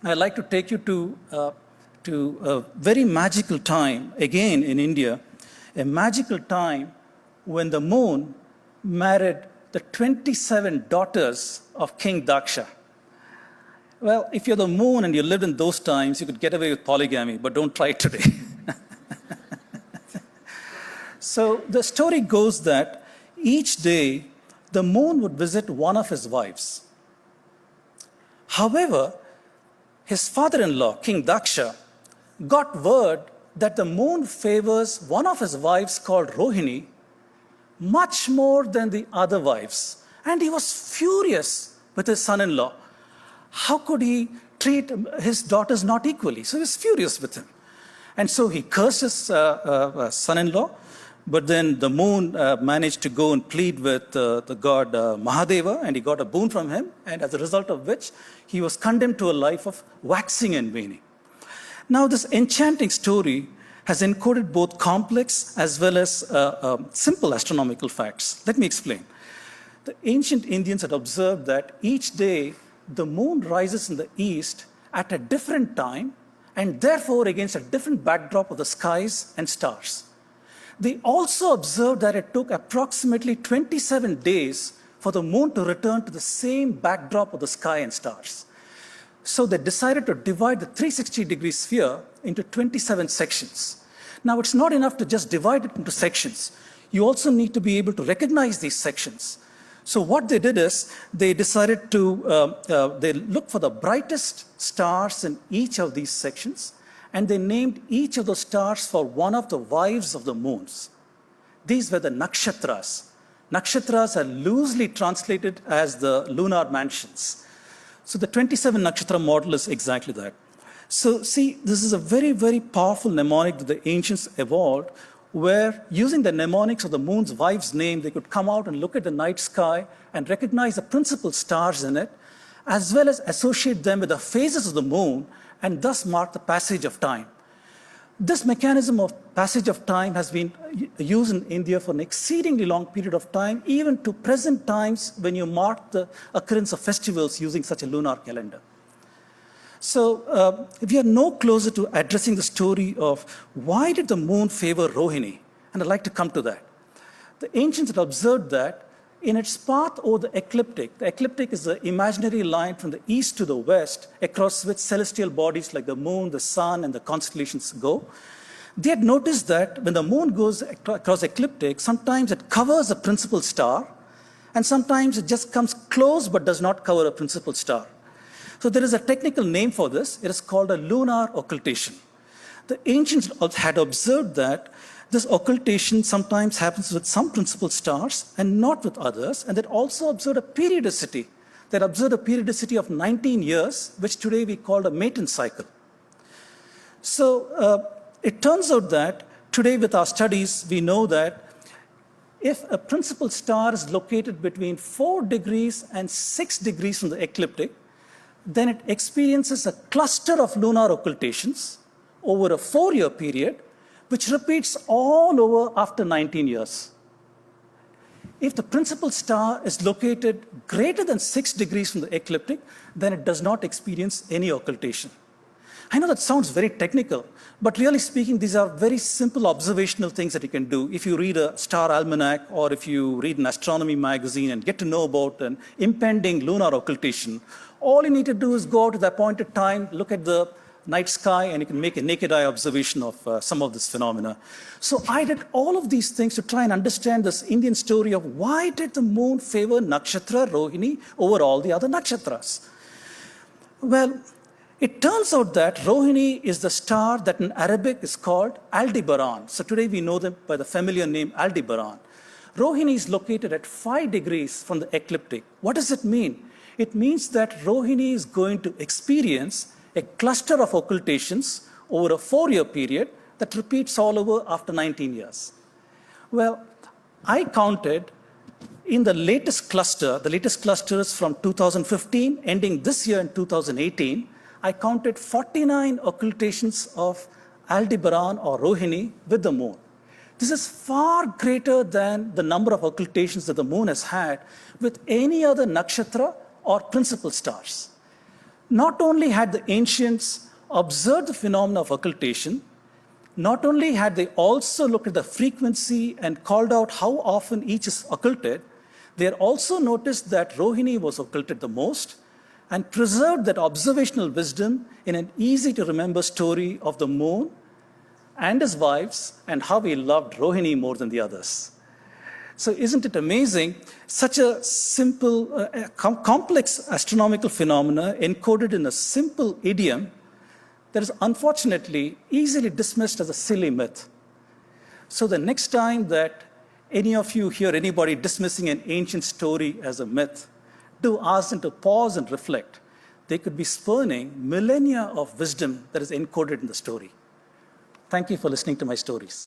I'd like to take you to a very magical time, again in India, a magical time when the moon married the 27 daughters of King Daksha. Well, if you're the moon and you lived in those times, you could get away with polygamy, but don't try it today. So the story goes that each day the moon would visit one of his wives. However, his father-in-law, King Daksha, got word that the moon favors one of his wives called Rohini much more than the other wives. And he was furious with his son-in-law. How could he treat his daughters not equally? So he was furious with him. And so he cursed his son-in-law, but then the moon managed to go and plead with the god Mahadeva, and he got a boon from him, and as a result of which, he was condemned to a life of waxing and waning. Now, this enchanting story has encoded both complex as well as simple astronomical facts. Let me explain. The ancient Indians had observed that each day the moon rises in the east at a different time and therefore against a different backdrop of the skies and stars. They also observed that it took approximately 27 days for the moon to return to the same backdrop of the sky and stars. So they decided to divide the 360-degree sphere into 27 sections. Now, it's not enough to just divide it into sections. You also need to be able to recognize these sections. So what they did is they decided to they looked for the brightest stars in each of these sections, and they named each of those stars for one of the wives of the moons. These were the nakshatras. Nakshatras are loosely translated as the lunar mansions. So the 27 nakshatra model is exactly that. So see, this is a very, very powerful mnemonic that the ancients evolved, where using the mnemonics of the moon's wife's name, they could come out and look at the night sky and recognize the principal stars in it, as well as associate them with the phases of the moon and thus mark the passage of time. This mechanism of passage of time has been used in India for an exceedingly long period of time, even to present times when you mark the occurrence of festivals using such a lunar calendar. So we are no closer to addressing the story of why did the moon favor Rohini? And I'd like to come to that. The ancients had observed that in its path over the ecliptic is the imaginary line from the east to the west, across which celestial bodies like the moon, the sun, and the constellations go. They had noticed that when the moon goes across ecliptic, sometimes it covers a principal star, and sometimes it just comes close but does not cover a principal star. So there is a technical name for this. It is called a lunar occultation. The ancients had observed that this occultation sometimes happens with some principal stars and not with others, and they also observed a periodicity. They observed a periodicity of 19 years, which today we call a Maiden cycle. So it turns out that today with our studies, we know that if a principal star is located between 4 degrees and 6 degrees from the ecliptic, then it experiences a cluster of lunar occultations over a 4-year period, which repeats all over after 19 years. If the principal star is located greater than 6 degrees from the ecliptic, then it does not experience any occultation. I know that sounds very technical, but really speaking, these are very simple observational things that you can do. If you read a star almanac or if you read an astronomy magazine and get to know about an impending lunar occultation, all you need to do is go out at the appointed time, look at the night sky, and you can make a naked eye observation of some of this phenomena. So I did all of these things to try and understand this Indian story of why did the moon favor nakshatra Rohini over all the other nakshatras? Well, it turns out that Rohini is the star that in Arabic is called Aldebaran. So today we know them by the familiar name Aldebaran. Rohini is located at 5 degrees from the ecliptic. What does it mean? It means that Rohini is going to experience a cluster of occultations over a 4-year period that repeats all over after 19 years. Well, I counted in the latest cluster is from 2015, ending this year in 2018, I counted 49 occultations of Aldebaran or Rohini with the moon. This is far greater than the number of occultations that the moon has had with any other nakshatra or principal stars. Not only had the ancients observed the phenomena of occultation, not only had they also looked at the frequency and called out how often each is occulted, they had also noticed that Rohini was occulted the most and preserved that observational wisdom in an easy to remember story of the moon and his wives and how he loved Rohini more than the others. So isn't it amazing? Such a simple, complex astronomical phenomena encoded in a simple idiom that is unfortunately easily dismissed as a silly myth. So the next time that any of you hear anybody dismissing an ancient story as a myth, do ask them to pause and reflect. They could be spurning millennia of wisdom that is encoded in the story. Thank you for listening to my stories.